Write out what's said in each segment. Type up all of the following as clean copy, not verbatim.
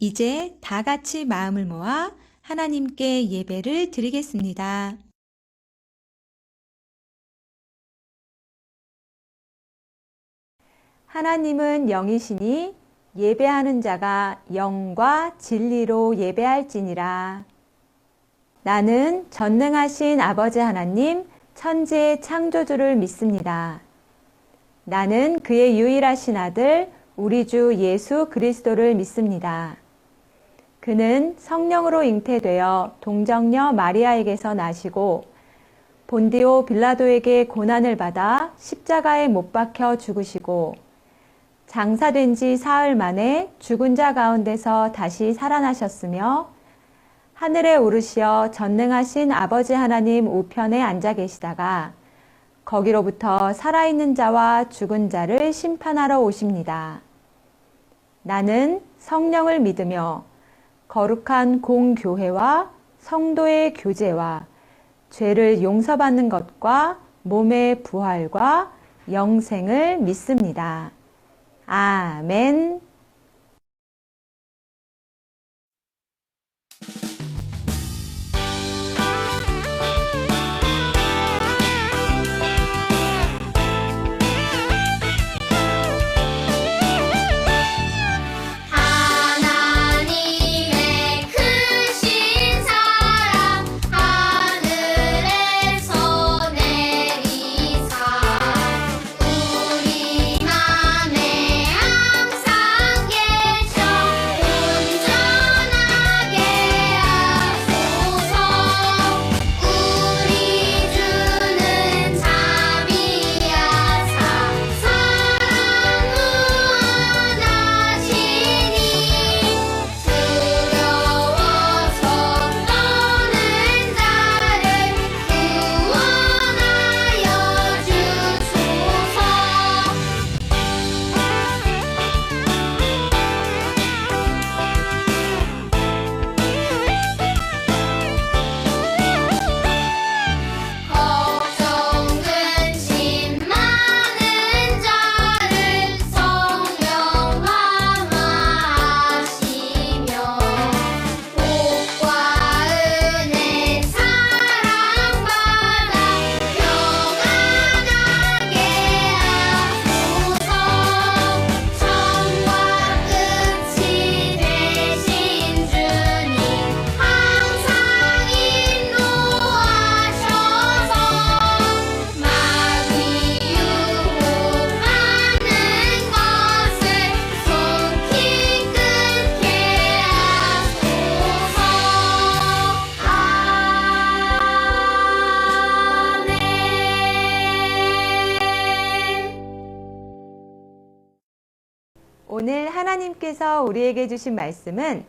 이제 다 같이 마음을 모아 하나님께 예배를 드리겠습니다. 하나님은 영이시니 예배하는 자가 영과 진리로 예배할지니라. 나는 전능하신 아버지 하나님, 천지의 창조주를 믿습니다. 나는 그의 유일하신 아들, 우리 주 예수 그리스도를 믿습니다. 그는 성령으로 잉태되어 동정녀 마리아에게서 나시고 본디오 빌라도에게 고난을 받아 십자가에 못 박혀 죽으시고 장사된 지 사흘 만에 죽은 자 가운데서 다시 살아나셨으며 하늘에 오르시어 전능하신 아버지 하나님 우편에 앉아 계시다가 거기로부터 살아있는 자와 죽은 자를 심판하러 오십니다. 나는 성령을 믿으며 거룩한 공교회와 성도의 교제와 죄를 용서받는 것과 몸의 부활과 영생을 믿습니다. 아멘. 오늘 하나님께서 우리에게 주신 말씀은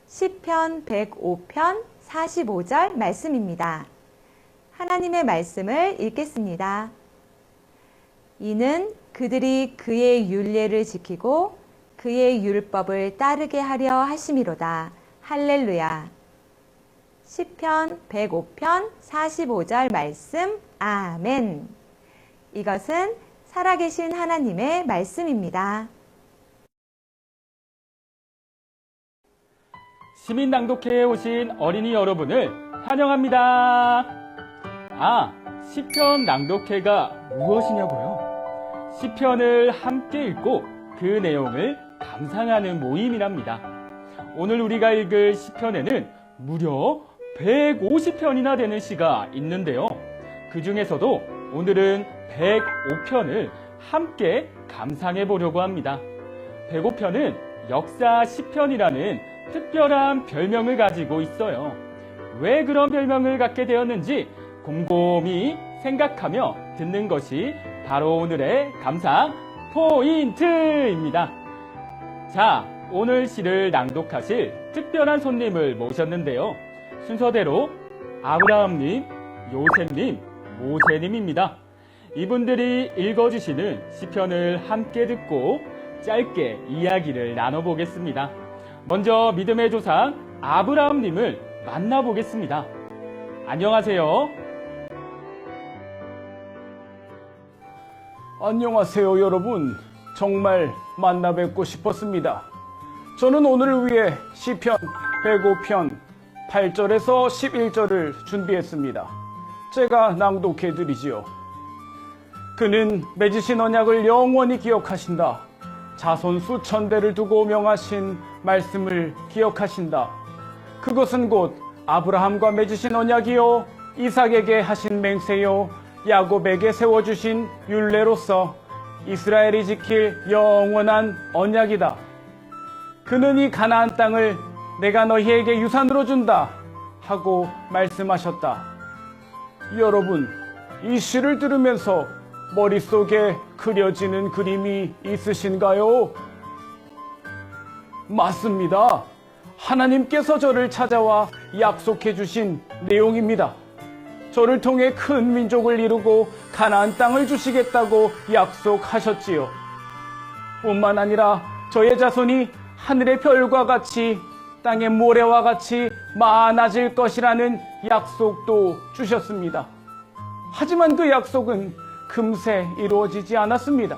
시편 105편 45절 말씀입니다. 하나님의 말씀을 읽겠습니다. 이는 그들이 그의 율례를 지키고 그의 율법을 따르게 하려 하심이로다. 할렐루야. 시편 105편 45절 말씀. 아멘. 이것은 살아계신 하나님의 말씀입니다. 시민 낭독회에 오신 어린이 여러분을 환영합니다. 시편 낭독회가 무엇이냐고요? 시편을 함께 읽고 그 내용을 감상하는 모임이랍니다. 오늘 우리가 읽을 시편에는 무려 150편이나 되는 시가 있는데요. 그 중에서도 오늘은 105편을 함께 감상해 보려고 합니다. 105편은 역사 시편이라는 특별한 별명을 가지고 있어요. 왜 그런 별명을 갖게 되었는지 곰곰이 생각하며 듣는 것이 바로 오늘의 감상 포인트입니다. 자, 오늘 시를 낭독하실 특별한 손님을 모셨는데요. 순서대로 아브라함님, 요셉님, 모세님입니다. 이분들이 읽어주시는 시편을 함께 듣고 짧게 이야기를 나눠보겠습니다. 먼저 믿음의 조상 아브라함님을 만나보겠습니다. 안녕하세요. 안녕하세요, 여러분. 정말 만나 뵙고 싶었습니다. 저는 오늘을 위해 시편 105편 8절에서 11절을 준비했습니다. 제가 낭독해 드리지요. 그는 맺으신 언약을 영원히 기억하신다. 자손 수천 대를 두고 명하신 말씀을 기억하신다. 그것은 곧 아브라함과 맺으신 언약이요 이삭에게 하신 맹세요 야곱에게 세워주신 율례로서 이스라엘이 지킬 영원한 언약이다. 그는 이 가나안 땅을 내가 너희에게 유산으로 준다 하고 말씀하셨다. 여러분, 이 시를 들으면서 머릿속에 그려지는 그림이 있으신가요? 맞습니다. 하나님께서 저를 찾아와 약속해 주신 내용입니다. 저를 통해 큰 민족을 이루고 가나안 땅을 주시겠다고 약속하셨지요. 뿐만 아니라 저의 자손이 하늘의 별과 같이 땅의 모래와 같이 많아질 것이라는 약속도 주셨습니다. 하지만 그 약속은 금세 이루어지지 않았습니다.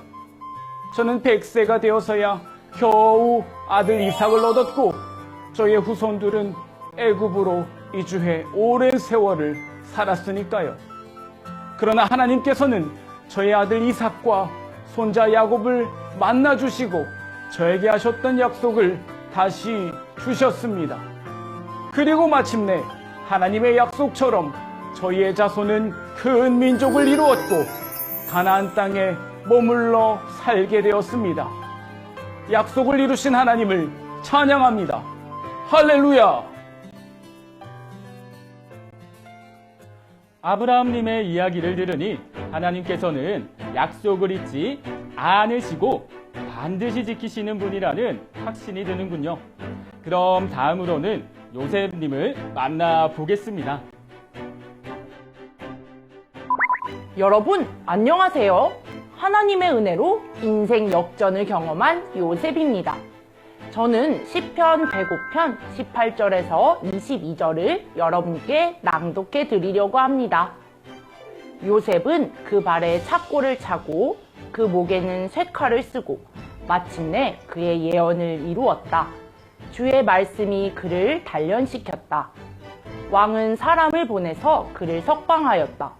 저는 100세가 되어서야 겨우 아들 이삭을 얻었고 저의 후손들은 애굽으로 이주해 오랜 세월을 살았으니까요. 그러나 하나님께서는 저의 아들 이삭과 손자 야곱을 만나주시고 저에게 하셨던 약속을 다시 주셨습니다. 그리고 마침내 하나님의 약속처럼 저희의 자손은 큰 민족을 이루었고 가나안 땅에 머물러 살게 되었습니다. 약속을 이루신 하나님을 찬양합니다. 할렐루야! 아브라함님의 이야기를 들으니 하나님께서는 약속을 잊지 않으시고 반드시 지키시는 분이라는 확신이 드는군요. 그럼 다음으로는 요셉님을 만나보겠습니다. 여러분, 안녕하세요. 하나님의 은혜로 인생 역전을 경험한 요셉입니다. 저는 시편 105편 18절에서 22절을 여러분께 낭독해 드리려고 합니다. 요셉은 그 발에 착고를 차고 그 목에는 쇠칼을 쓰고 마침내 그의 예언을 이루었다. 주의 말씀이 그를 단련시켰다. 왕은 사람을 보내서 그를 석방하였다.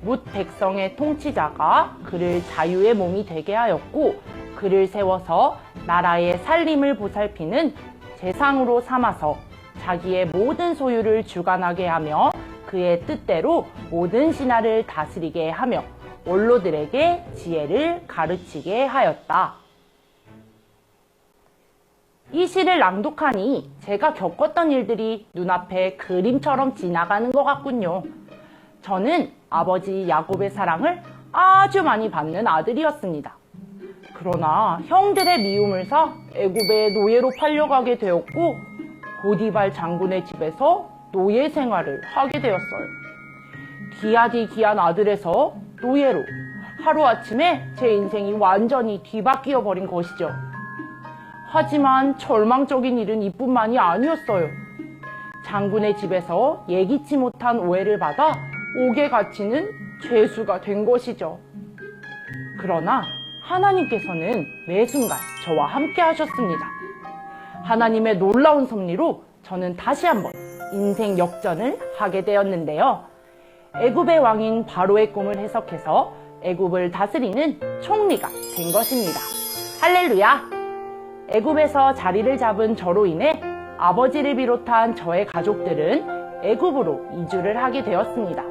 뭇 백성의 통치자가 그를 자유의 몸이 되게 하였고 그를 세워서 나라의 살림을 보살피는 재상으로 삼아서 자기의 모든 소유를 주관하게 하며 그의 뜻대로 모든 신하를 다스리게 하며 원로들에게 지혜를 가르치게 하였다. 이 시를 낭독하니 제가 겪었던 일들이 눈앞에 그림처럼 지나가는 것 같군요. 저는 아버지 야곱의 사랑을 아주 많이 받는 아들이었습니다. 그러나 형들의 미움을 사 애굽의 노예로 팔려가게 되었고 고디발 장군의 집에서 노예 생활을 하게 되었어요. 기아디기한 아들에서 노예로 하루아침에 제 인생이 완전히 뒤바뀌어 버린 것이죠. 하지만 절망적인 일은 이뿐만이 아니었어요. 장군의 집에서 예기치 못한 오해를 받아 옥에 갇히는 죄수가 된 것이죠. 그러나 하나님께서는 매 순간 저와 함께 하셨습니다. 하나님의 놀라운 섭리로 저는 다시 한번 인생 역전을 하게 되었는데요. 애굽의 왕인 바로의 꿈을 해석해서 애굽을 다스리는 총리가 된 것입니다. 할렐루야! 애굽에서 자리를 잡은 저로 인해 아버지를 비롯한 저의 가족들은 애굽으로 이주를 하게 되었습니다.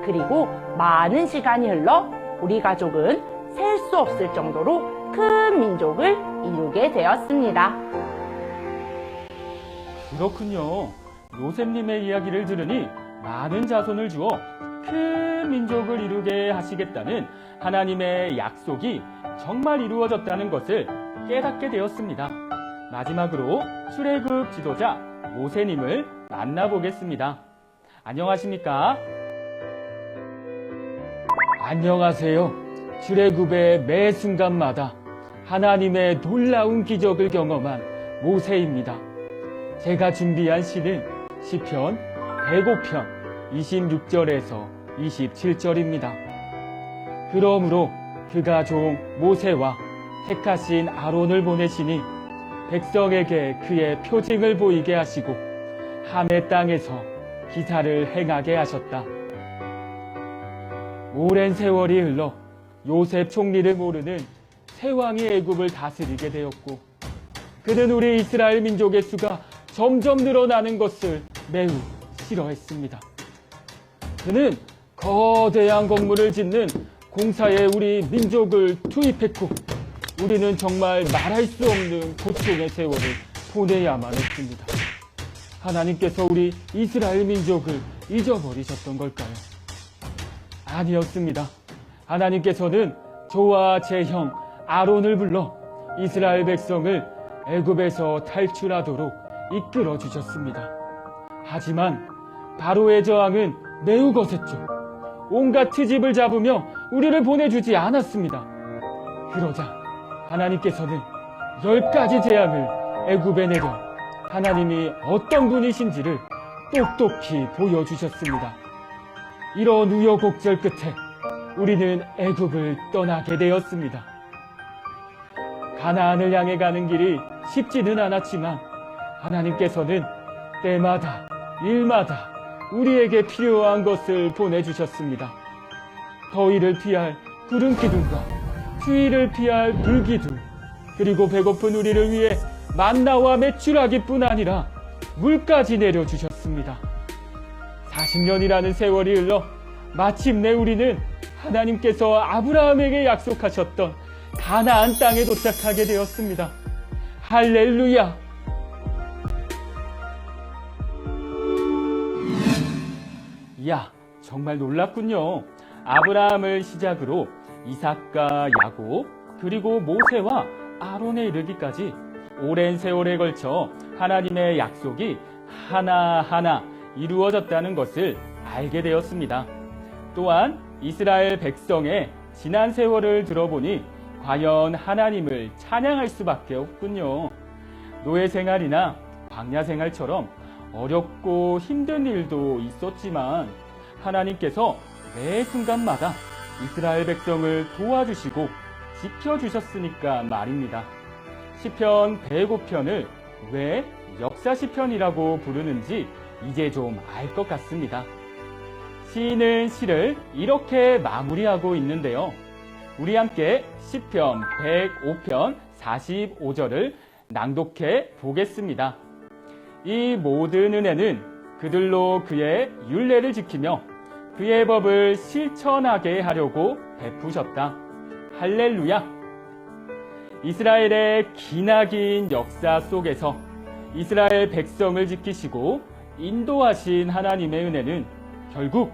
그리고 많은 시간이 흘러 우리 가족은 셀 수 없을 정도로 큰 민족을 이루게 되었습니다. 그렇군요. 요셉님의 이야기를 들으니 많은 자손을 주어 큰 민족을 이루게 하시겠다는 하나님의 약속이 정말 이루어졌다는 것을 깨닫게 되었습니다. 마지막으로 출애굽 지도자 모세님을 만나보겠습니다. 안녕하십니까? 안녕하세요. 출애굽의 매 순간마다 하나님의 놀라운 기적을 경험한 모세입니다. 제가 준비한 시는 시편 105편 26절에서 27절입니다. 그러므로 그가 종 모세와 택하신 아론을 보내시니 백성에게 그의 표징을 보이게 하시고 함의 땅에서 기사를 행하게 하셨다. 오랜 세월이 흘러 요셉 총리를 모르는 새 왕이 애굽을 다스리게 되었고, 그는 우리 이스라엘 민족의 수가 점점 늘어나는 것을 매우 싫어했습니다. 그는 거대한 건물을 짓는 공사에 우리 민족을 투입했고, 우리는 정말 말할 수 없는 고통의 세월을 보내야만 했습니다. 하나님께서 우리 이스라엘 민족을 잊어버리셨던 걸까요? 아니었습니다. 하나님께서는 저와 제 형 아론을 불러 이스라엘 백성을 애굽에서 탈출하도록 이끌어 주셨습니다. 하지만 바로의 저항은 매우 거셌죠. 온갖 트집을 잡으며 우리를 보내주지 않았습니다. 그러자 하나님께서는 10가지 재앙을 애굽에 내려 하나님이 어떤 분이신지를 똑똑히 보여주셨습니다. 이런 우여곡절 끝에 우리는 애굽을 떠나게 되었습니다. 가나안을 향해 가는 길이 쉽지는 않았지만 하나님께서는 때마다 일마다 우리에게 필요한 것을 보내주셨습니다. 더위를 피할 구름 기둥과 추위를 피할 불 기둥, 그리고 배고픈 우리를 위해 만나와 메추라기뿐 아니라 물까지 내려주셨습니다. 40년이라는 세월이 흘러 마침내 우리는 하나님께서 아브라함에게 약속하셨던 가나안 땅에 도착하게 되었습니다. 할렐루야! 이야, 정말 놀랍군요. 아브라함을 시작으로 이삭과 야곱, 그리고 모세와 아론에 이르기까지 오랜 세월에 걸쳐 하나님의 약속이 하나하나 이루어졌다는 것을 알게 되었습니다. 또한 이스라엘 백성의 지난 세월을 들어보니 과연 하나님을 찬양할 수밖에 없군요. 노예 생활이나 광야 생활처럼 어렵고 힘든 일도 있었지만 하나님께서 매 순간마다 이스라엘 백성을 도와주시고 지켜주셨으니까 말입니다. 시편 105편을 왜 역사시편이라고 부르는지 이제 좀 알 것 같습니다. 시인은 시를 이렇게 마무리하고 있는데요. 우리 함께 시편 105편 45절을 낭독해 보겠습니다. 이 모든 은혜는 그들로 그의 율례를 지키며 그의 법을 실천하게 하려고 베푸셨다. 할렐루야! 이스라엘의 기나긴 역사 속에서 이스라엘 백성을 지키시고 인도하신 하나님의 은혜는 결국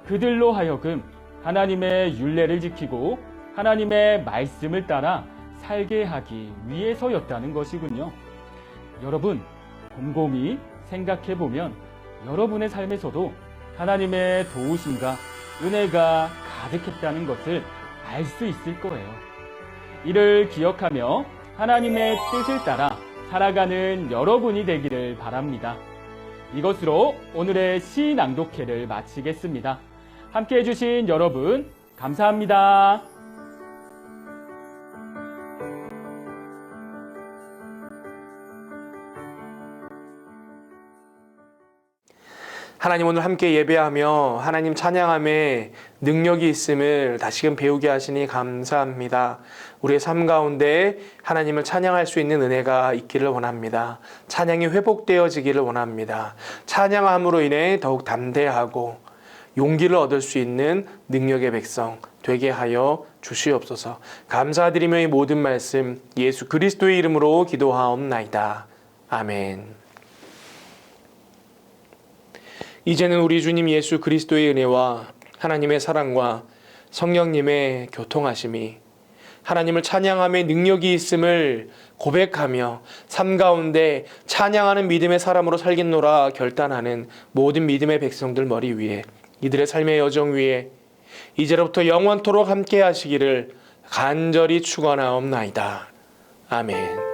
그들로 하여금 하나님의 율례를 지키고 하나님의 말씀을 따라 살게 하기 위해서였다는 것이군요. 여러분, 곰곰이 생각해 보면 여러분의 삶에서도 하나님의 도우심과 은혜가 가득했다는 것을 알 수 있을 거예요. 이를 기억하며 하나님의 뜻을 따라 살아가는 여러분이 되기를 바랍니다. 이것으로 오늘의 시 낭독회를 마치겠습니다. 함께 해주신 여러분, 감사합니다. 하나님, 오늘 함께 예배하며 하나님 찬양함에 능력이 있음을 다시금 배우게 하시니 감사합니다. 우리의 삶 가운데 하나님을 찬양할 수 있는 은혜가 있기를 원합니다. 찬양이 회복되어지기를 원합니다. 찬양함으로 인해 더욱 담대하고 용기를 얻을 수 있는 능력의 백성 되게 하여 주시옵소서. 감사드리며 이 모든 말씀 예수 그리스도의 이름으로 기도하옵나이다. 아멘. 이제는 우리 주님 예수 그리스도의 은혜와 하나님의 사랑과 성령님의 교통하심이 하나님을 찬양함의 능력이 있음을 고백하며 삶 가운데 찬양하는 믿음의 사람으로 살겠노라 결단하는 모든 믿음의 백성들 머리 위에, 이들의 삶의 여정 위에 이제로부터 영원토록 함께 하시기를 간절히 축원하옵나이다. 아멘.